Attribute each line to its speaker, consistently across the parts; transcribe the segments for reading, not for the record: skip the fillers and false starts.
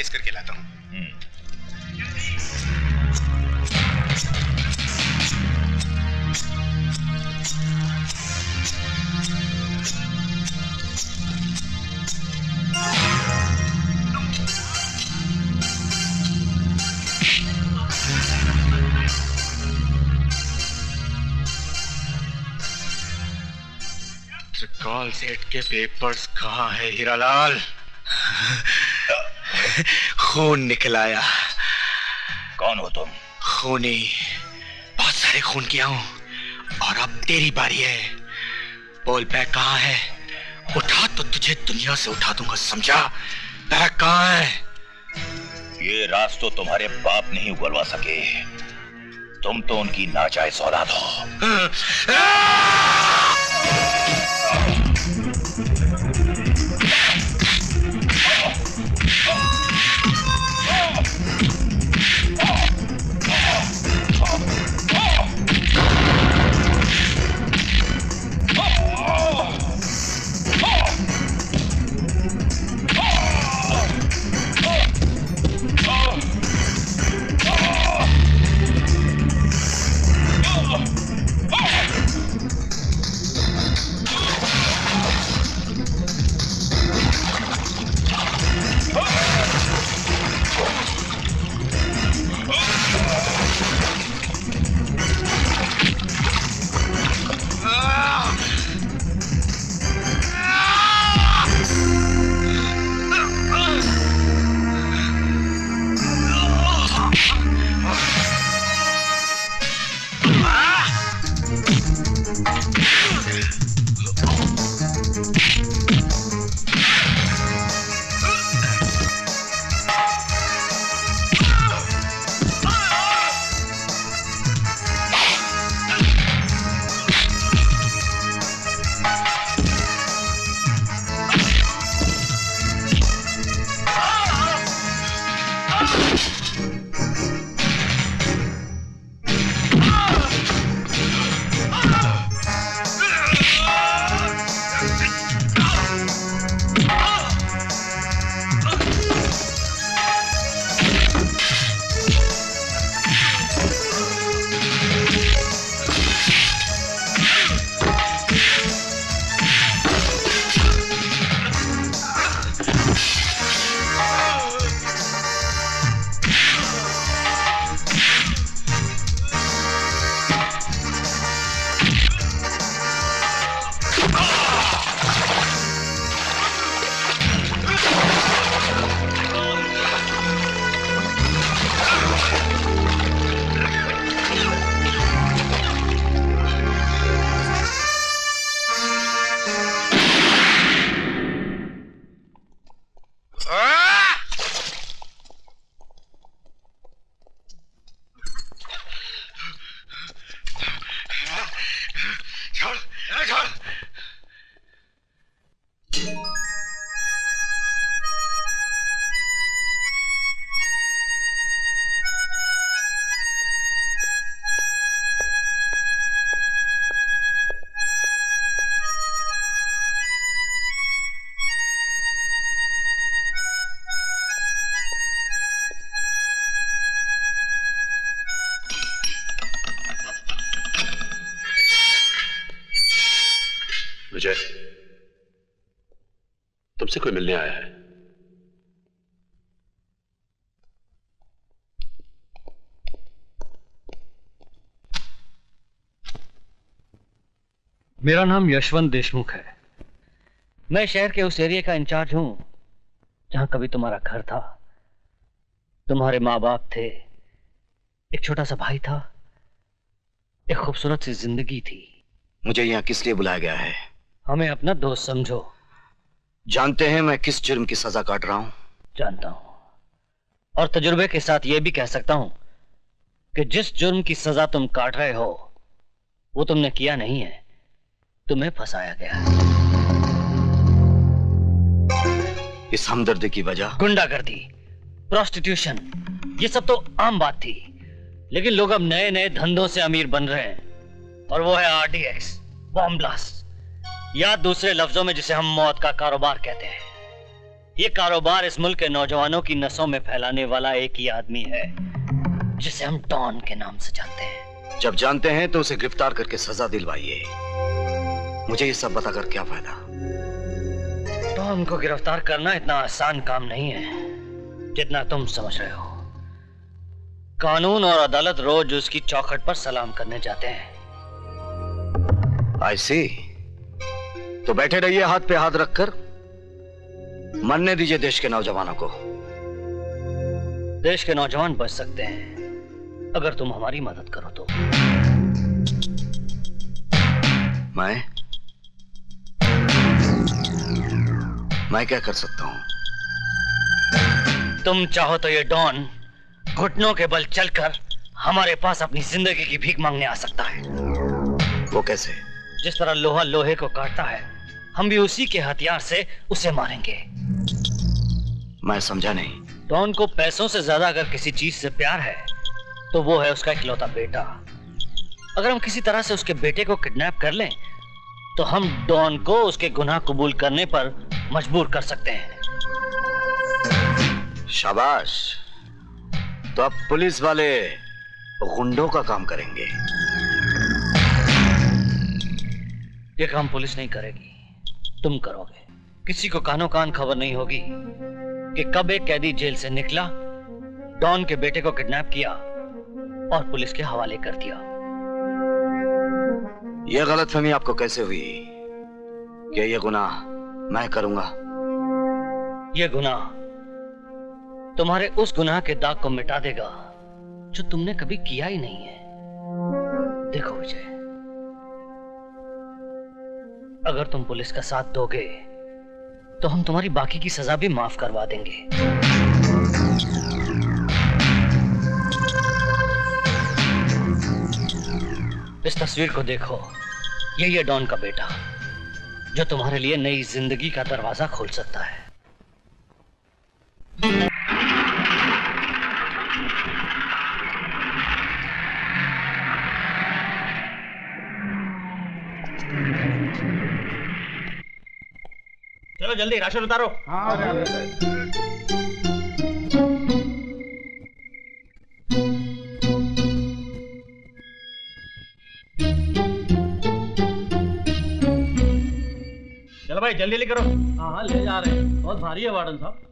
Speaker 1: Case करके लाता हूँ। त्रिकाल सेठ के पेपर्स कहाँ है हीरालाल? खून निकल आया।
Speaker 2: कौन हो तुम?
Speaker 1: खूनी, बहुत सारे खून किया हूं और अब तेरी बारी है। बोल बैग कहाँ है? उठा तो तुझे दुनिया से उठा दूंगा, समझा? बैग कहाँ है?
Speaker 2: ये राज तो तुम्हारे बाप नहीं उगलवा सके। तुम तो उनकी नाजायज औलाद हो।
Speaker 3: विजय, तुमसे कोई मिलने आया है।
Speaker 4: मेरा नाम यशवंत देशमुख है। मैं शहर के उस एरिया का इंचार्ज हूं जहां कभी तुम्हारा घर था, तुम्हारे माँ बाप थे, एक छोटा सा भाई था, एक खूबसूरत सी जिंदगी थी।
Speaker 1: मुझे यहाँ किस लिए बुलाया गया है?
Speaker 4: हमें अपना दोस्त समझो।
Speaker 1: जानते हैं मैं किस जुर्म की सजा काट रहा हूँ?
Speaker 4: जानता हूं, और तजुर्बे के साथ यह भी कह सकता हूं कि जिस जुर्म की सजा तुम काट रहे हो वो तुमने किया नहीं है, तुम्हें फंसाया गया है।
Speaker 1: इस हमदर्दी की वजह?
Speaker 4: गुंडागर्दी, प्रोस्टिट्यूशन, ये सब तो आम बात थी, लेकिन लोग अब नए नए धंधों से अमीर बन रहे हैं, और वो है RDX, बॉम्ब ब्लास्ट, या दूसरे लफ्जों में जिसे हम मौत का कारोबार कहते हैं। ये कारोबार इस मुल्क के नौजवानों की नसों में फैलाने वाला एक ही आदमी है, जिसे हम डॉन के नाम से जानते हैं।
Speaker 1: जब जानते हैं तो उसे गिरफ्तार करके सजा दिलवाइए। मुझे ये सब बताकर क्या फायदा?
Speaker 4: डॉन को गिरफ्तार करना इतना आसान काम नहीं है जितना तुम समझ रहे हो। कानून और अदालत रोज उसकी चौखट पर सलाम करने जाते हैं।
Speaker 1: I see। तो बैठे रहिए हाथ पे हाथ रखकर, मरने दीजिए देश के नौजवानों को।
Speaker 4: देश के नौजवान बच सकते हैं अगर तुम हमारी मदद करो तो।
Speaker 1: मैं क्या कर सकता हूं?
Speaker 4: तुम चाहो तो ये डॉन घुटनों के बल चलकर हमारे पास अपनी जिंदगी की भीख मांगने आ सकता है।
Speaker 1: वो कैसे?
Speaker 4: जिस तरह लोहा लोहे को काटता है, हम भी उसी के हथियार से उसे मारेंगे।
Speaker 1: मैं समझा नहीं।
Speaker 4: डॉन को पैसों से ज्यादा अगर किसी चीज से प्यार है तो वो है उसका इकलौता बेटा। अगर हम किसी तरह से उसके बेटे को किडनैप कर लें तो हम डॉन को उसके गुनाह कबूल करने पर मजबूर कर सकते हैं।
Speaker 1: शाबाश। तो अब पुलिस वाले गुंडों का काम करेंगे।
Speaker 4: ये काम पुलिस नहीं करेगी, तुम करोगे। किसी को कानो कान खबर नहीं होगी कि कब एक कैदी जेल से निकला, डॉन के बेटे को किडनैप किया और पुलिस के हवाले कर दिया।
Speaker 1: यह गलतफहमी आपको कैसे हुई कि यह गुनाह मैं करूंगा?
Speaker 4: यह गुनाह तुम्हारे उस गुनाह के दाग को मिटा देगा जो तुमने कभी किया ही नहीं है। देखो विजय, अगर तुम पुलिस का साथ दोगे तो हम तुम्हारी बाकी की सजा भी माफ करवा देंगे। इस तस्वीर को देखो, यही है डॉन का बेटा जो तुम्हारे लिए नई जिंदगी का दरवाजा खोल सकता है।
Speaker 3: चलो जल्दी राशन उतारो।
Speaker 5: हाँ
Speaker 3: चलो भाई जल्दी करो।
Speaker 5: हाँ ले जा रहे हैं, बहुत भारी है वार्डन साहब।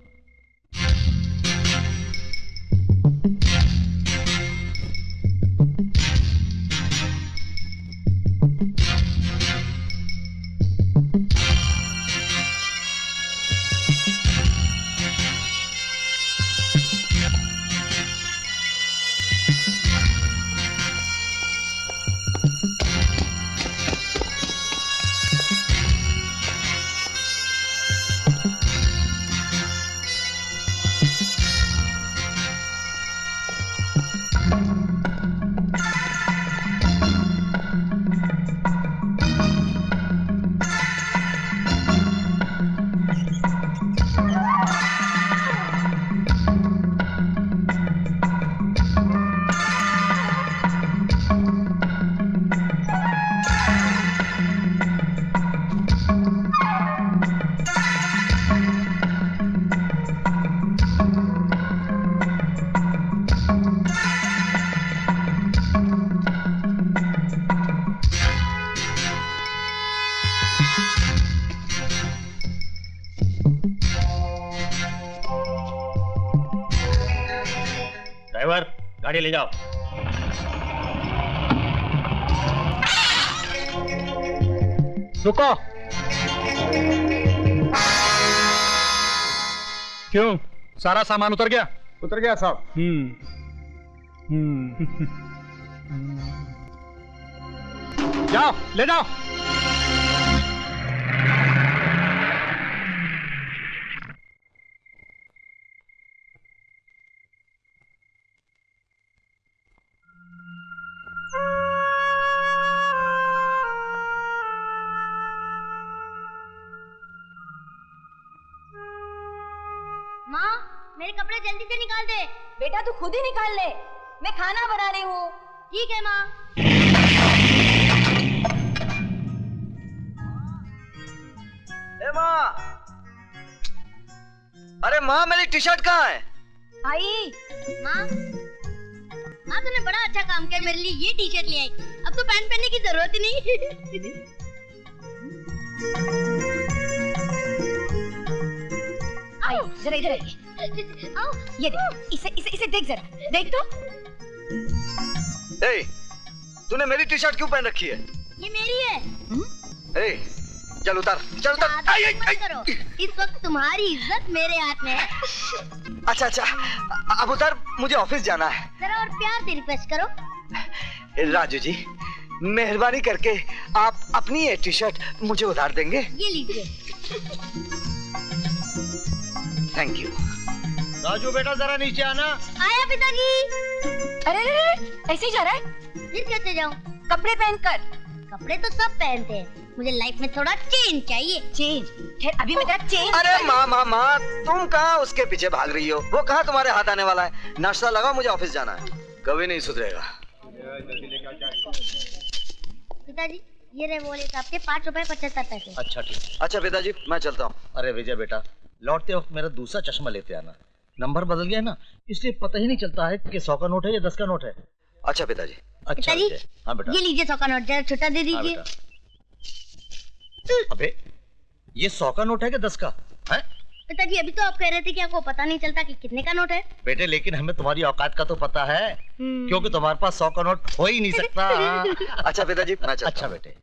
Speaker 3: ड्राइवर गाड़ी ले जाओ।
Speaker 5: रुको। क्यों, सारा सामान उतर गया?
Speaker 6: उतर गया साहब।
Speaker 5: जाओ ले जाओ।
Speaker 7: माँ, मेरे कपड़े जल्दी से निकाल दे। बेटा तू खुद ही निकाल ले, मैं खाना बना रही हूँ। ठीक है माँ।
Speaker 8: ए माँ,
Speaker 6: अरे माँ, मेरी टी शर्ट कहाँ है?
Speaker 7: आई माँ, माँ तूने बड़ा अच्छा काम किया, मेरे लिए ये टी शर्ट ले आई। अब तो पैंट पहनने की जरूरत ही नहीं।
Speaker 8: आओ जरा इधर आइए।
Speaker 7: आओ,
Speaker 8: ये देख, इसे देख जरा, देख तो।
Speaker 6: ए, तूने मेरी टी शर्ट क्यों पहन रखी है?
Speaker 7: ये मेरी है।
Speaker 6: ए, चल उतार, चल उतार।
Speaker 7: ज्यादा मत करो, इस वक्त तुम्हारी इज्जत मेरे हाथ में है।
Speaker 6: अच्छा अच्छा, अब उतार, मुझे ऑफिस जाना है।
Speaker 7: जरा और प्यार से रिक्वेस्ट करो।
Speaker 6: राजू जी, मेहरबानी करके आप अपनी ये टी शर्ट मुझे उधार देंगे?
Speaker 7: ये लीजिए।
Speaker 6: Thank you.
Speaker 3: राजू बेटा जरा नीचे आना।
Speaker 7: आया पिताजी।
Speaker 8: अरे ऐसे ही जा रहा है?
Speaker 7: फिर कैसे जाऊँ?
Speaker 8: कपड़े पहनकर।
Speaker 7: कपड़े तो सब पहनते हैं, मुझे लाइफ में थोड़ा चेंज चाहिए।
Speaker 8: चेंज? खैर अभी बेटा चेंज।
Speaker 6: अरे माँ, तुम कहाँ उसके पीछे भाग रही हो? वो कहाँ तुम्हारे हाथ आने वाला है? नाश्ता लगाओ, मुझे ऑफिस जाना है। कभी नहीं सुधरेगा।
Speaker 7: पिताजी, ये रहे वो लेकर आपके 5 रुपए 75 पैसे।
Speaker 3: अच्छा ठीक।
Speaker 6: अच्छा पिताजी, मैं चलता हूँ।
Speaker 3: अरे विजय बेटा, लौटते वक्त मेरा दूसरा चश्मा लेते आना। नंबर बदल गया ना, इसलिए पता ही नहीं चलता है कि 100 का नोट है या 10 का नोट है।
Speaker 6: अच्छा पिताजी।
Speaker 3: अच्छा
Speaker 7: पिताजी,
Speaker 3: विजय। हाँ बेटा।
Speaker 7: ये लीजिए 100 का नोट, जरा छोटा दे
Speaker 3: हाँ
Speaker 7: दीजिए।
Speaker 3: बेटा। अबे ये 100 का नोट है कि 10 का है?
Speaker 7: पिताजी, अभी तो आप कह रहे थे कि आपको पता नहीं चलता कि कितने का नोट है।
Speaker 3: बेटे लेकिन हमें तुम्हारी औकात का तो पता है, क्योंकि तुम्हारे पास 100 का नोट हो ही नहीं सकता।
Speaker 6: अच्छा पिताजी, मैं चलता हूँ।
Speaker 3: अच्छा बेटे।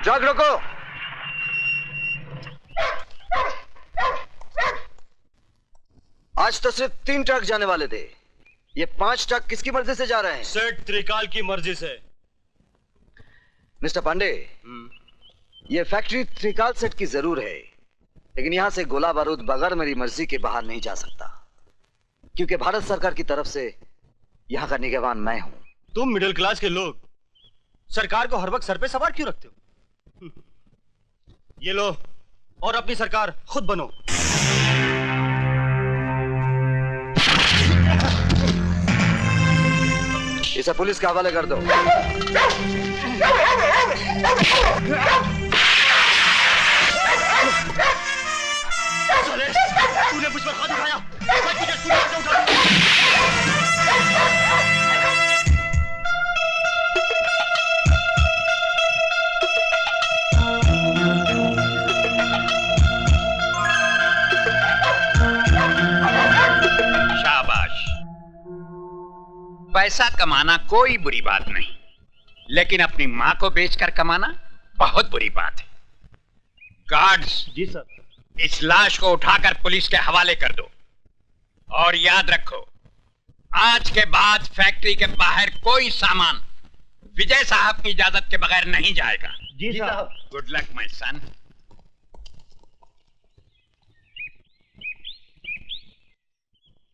Speaker 6: ट्रक रोको। आज तो सिर्फ 3 ट्रक जाने वाले थे, ये 5 ट्रक किसकी मर्जी से जा रहे हैं?
Speaker 9: सेठ त्रिकाल की मर्जी से।
Speaker 6: मिस्टर पांडे, ये फैक्ट्री त्रिकाल सेठ की जरूर है, लेकिन यहां से गोला बारूद बगैर मेरी मर्जी के बाहर नहीं जा सकता, क्योंकि भारत सरकार की तरफ से यहां का निगरान मैं हूं।
Speaker 9: तुम मिडिल क्लास के लोग सरकार को हर वक्त सर पे सवार क्यों रखते हो? ये लो, और अपनी सरकार खुद बनो।
Speaker 6: इसे पुलिस के हवाले कर दो।
Speaker 9: तूने मुझ पर हाथ उठाया, मैं तुझे सूली पे उठा दूंगा।
Speaker 10: शाबाश। पैसा कमाना कोई बुरी बात नहीं, लेकिन अपनी मां को बेचकर कमाना बहुत बुरी बात है। गार्ड्स,
Speaker 3: जी सर।
Speaker 10: इस लाश को उठाकर पुलिस के हवाले कर दो, और याद रखो, आज के बाद फैक्ट्री के बाहर कोई सामान विजय साहब की इजाजत के बगैर नहीं जाएगा।
Speaker 3: जी साहब।
Speaker 10: Good luck my son.